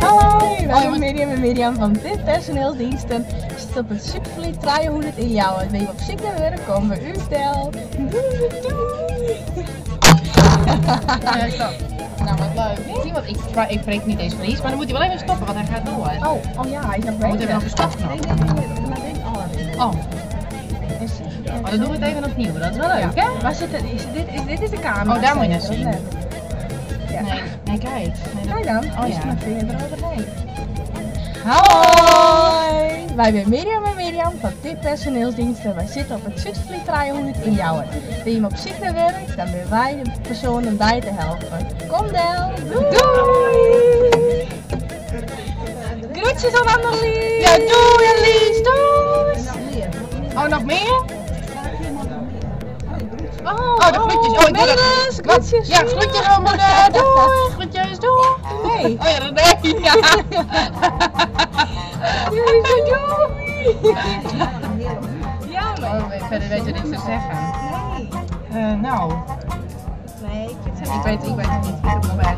Hoi, wij zijn Mirjam en Mirjam van Dit Personeelsdiensten. We zitten op het Supervliet Traaienhoed in Ljouwert. Ben je op ziek naar werk, komen we u vertellen. Doei! Stop. Nou, wat leuk. Zie wat, ik breek niet eens verlies, maar dan moet hij wel even stoppen, want hij gaat door. Oh ja, hij is nog bezig. Moet even nog een stopknop. Nee. Oh. Maar dan doen we het even opnieuw, dat is wel leuk, hè? Waar zit het? Dit is de camera. Oh, daar moet je naar zien. Ja. Nee, kijk. Kijk dan, Oh is ja. mijn vinger eroverheen. Hoi! Wij zijn Mirjam en Mirjam van Dit Personeelsdiensten. Wij zitten op het Zuidvliet Traaienhoed in Ljouwert. Ben je op ziek naar werk, dan zijn wij de persoon om bij te helpen. Kom Del! Doei! Groetjes aan Annelies! Ja, doei Annelies, doei! Oh, nog meer? Oh, de groetjes. Oh, ik wil Melis, groetjes! Ja, groetjes aan moeder. Doei, groetjes, doei. Hey! Oh ja, dat deed je. Ja. Jullie zijn doei! Ja, maar... Oh, verder weet je niks te zeggen. Nee. Nou, Nee, ik weet het niet. Ik heb nog bij.